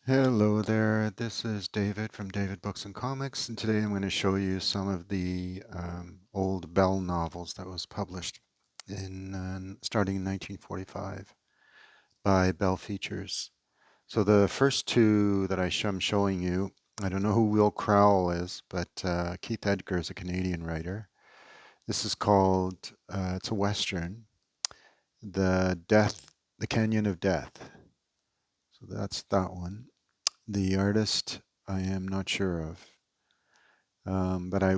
Hello there, this is David from David Books and Comics, and today I'm going to show you some of the old Bell novels that was published starting in 1945 by Bell Features. So the first two that I'm showing you, I don't know who Will Crowell is, but Keith Edgar is a Canadian writer. This is called, it's a Western, The Canyon of Death. So that's that one. The artist I am not sure of. But I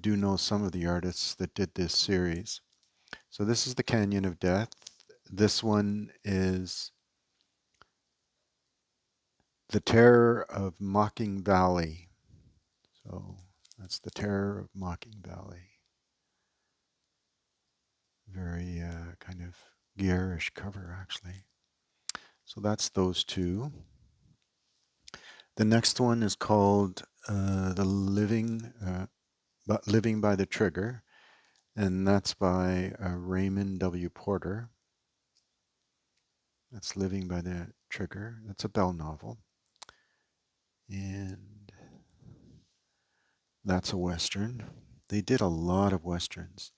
do know some of the artists that did this series. So this is the Canyon of Death. This one is The Terror of Mocking Valley. So that's The Terror of Mocking Valley. Very kind of garish cover, actually. So that's those two. The next one is called Living by the Trigger, and that's by Raymond W. Porter. That's Living by the Trigger. That's a Bell novel. And that's a Western. They did a lot of Westerns.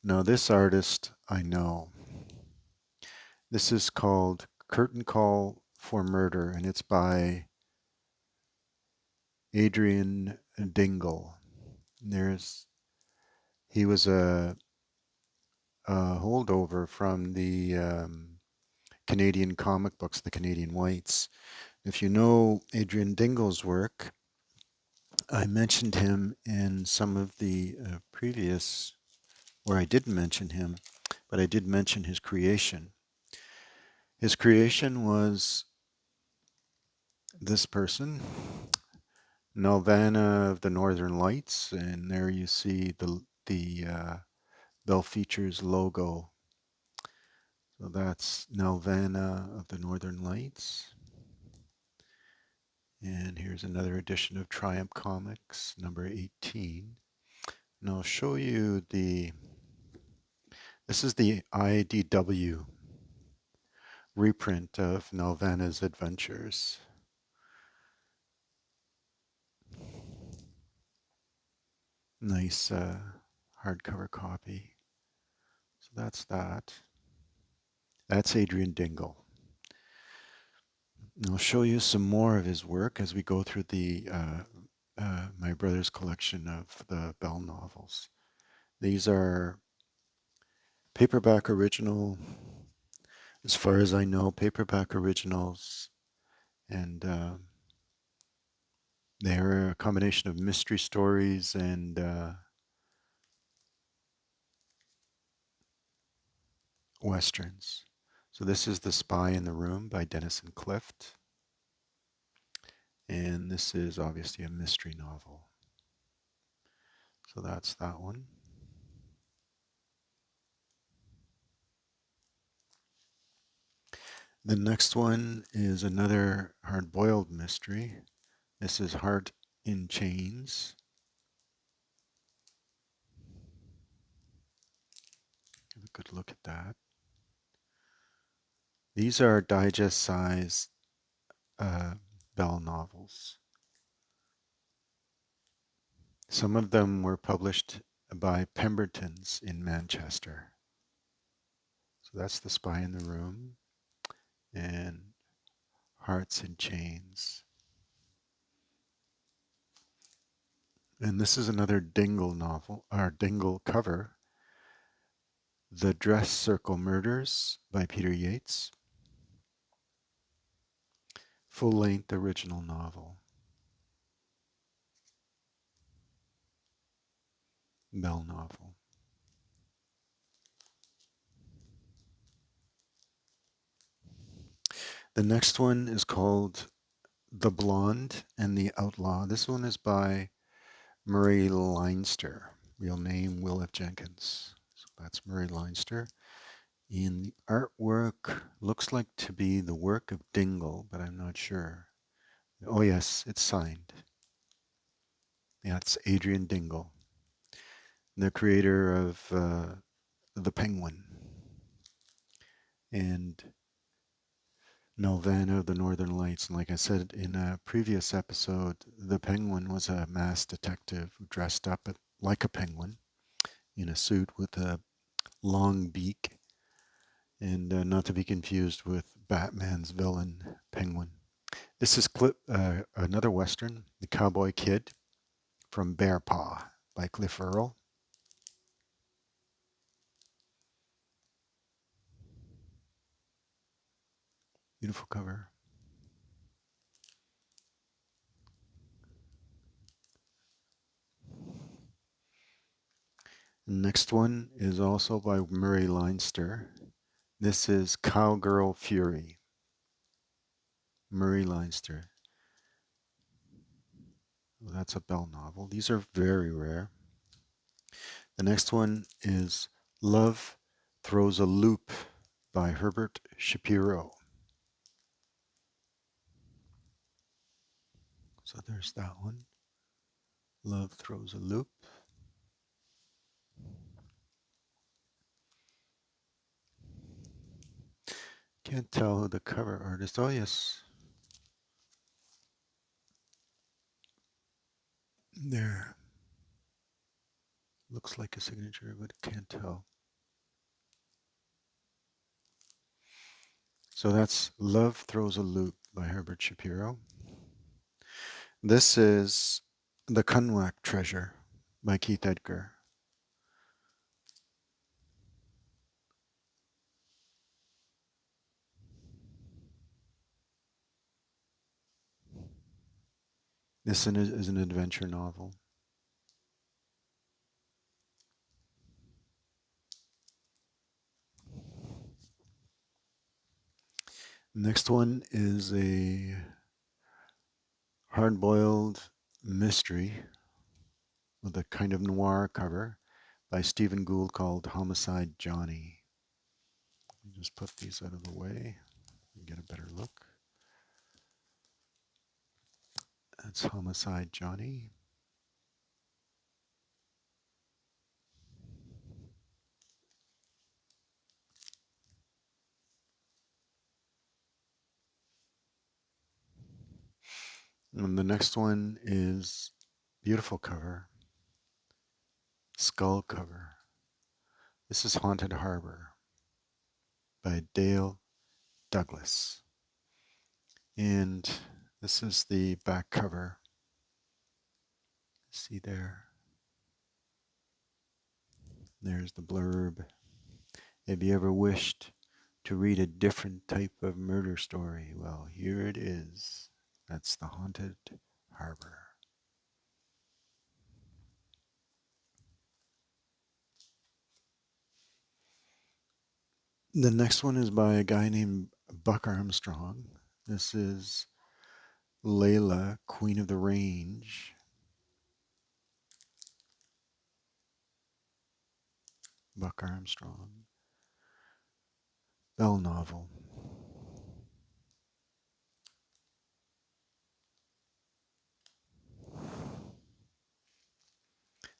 Now, this artist I know. This is called Curtain Call for Murder, and it's by Adrian Dingle. He was a holdover from the Canadian comic books, the Canadian Whites. If you know Adrian Dingle's work, I mentioned him in some of the previous, where I didn't mention him, but I did mention his creation. His creation was this person, Nelvana of the Northern Lights, and there you see the Bell Features logo. So that's Nelvana of the Northern Lights. And here's another edition of Triumph Comics, number 18. And I'll show you this is the IDW reprint of Nelvana's adventures. Nice hardcover copy. So that's that. That's Adrian Dingle. And I'll show you some more of his work as we go through my brother's collection of the Bell novels. These are paperback original, as far as I know, paperback originals, and they're a combination of mystery stories and westerns. So this is The Spy in the Room by Denison Clift, and this is obviously a mystery novel. So that's that one. The next one is another hard-boiled mystery. This is Heart in Chains. Give a good look at that. These are digest-sized Bell novels. Some of them were published by Pemberton's in Manchester. So that's The Spy in the Room and Hearts in Chains. And this is another Dingle novel, or Dingle cover, The Dress Circle Murders by Peter Yates. Full-length original novel. Bell novel. The next one is called The Blonde and the Outlaw. This one is by Murray Leinster. Real name, Will F. Jenkins. So that's Murray Leinster. And the artwork looks like to be the work of Dingle, but I'm not sure. Oh yes, it's signed. Yeah, it's Adrian Dingle, the creator of The Penguin. And Nelvana of the Northern Lights. And like I said in a previous episode, the penguin was a masked detective who dressed up like a penguin in a suit with a long beak, and not to be confused with Batman's villain, Penguin. This is another Western, The Cowboy Kid from Bear Paw by Cliff Earle. Beautiful cover. The next one is also by Murray Leinster. This is Cowgirl Fury. Murray Leinster. Well, that's a Bell novel. These are very rare. The next one is Love Throws a Loop by Herbert Shapiro. So there's that one. Love Throws a Loop. Can't tell who the cover artist. Oh, yes. There. Looks like a signature, but can't tell. So that's Love Throws a Loop by Herbert Shapiro. This is The Kunwak Treasure by Keith Edgar. This is an adventure novel. Next one is a hard-boiled mystery with a kind of noir cover by Stephen Gould called Homicide Johnny. Just put these out of the way and get a better look. That's Homicide Johnny. And the next one is beautiful cover, skull cover. This is Haunted Harbor by Dale Douglas. And this is the back cover. See there? There's the blurb. Have you ever wished to read a different type of murder story? Well, here it is. That's the Haunted Harbor. The next one is by a guy named Buck Armstrong. This is Layla, Queen of the Range. Buck Armstrong. Bell novel.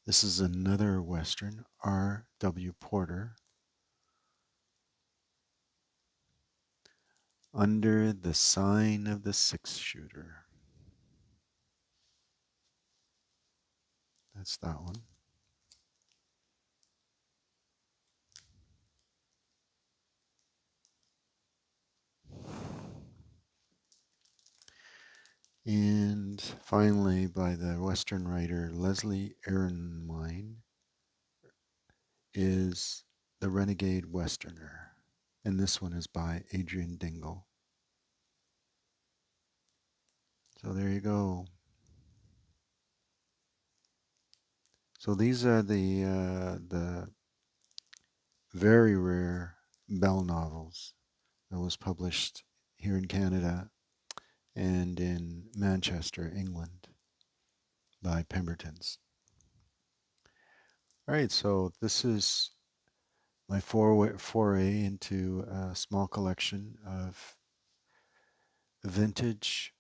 This is another Western, R.W. Porter. Under the Sign of the Six-Shooter. That's that one. And finally, by the Western writer Leslie Ehrenwein, is The Renegade Westerner. And this one is by Adrian Dingle. So there you go. So these are the very rare Bell novels that was published here in Canada and in Manchester, England by Pemberton's. All right, so this is my foray into a small collection of vintage,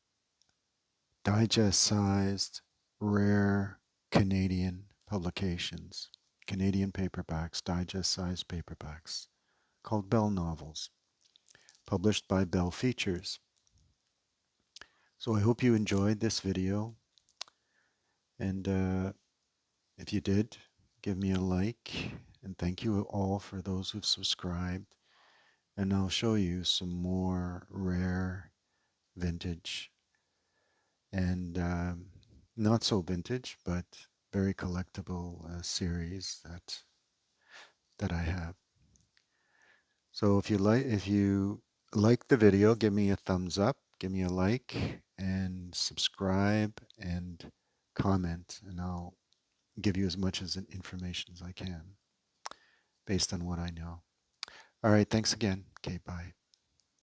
digest-sized, rare Canadian publications, Canadian paperbacks, digest-sized paperbacks, called Bell novels. published by Bell Features. So I hope you enjoyed this video, and if you did, give me a like, and thank you all for those who've subscribed. And I'll show you some more rare vintage and not so vintage, but very collectible series that I have. So if you like the video, give me a thumbs up, give me a like, and subscribe and comment, and I'll give you as much as information as I can based on what I know. All right, thanks again. Okay, bye.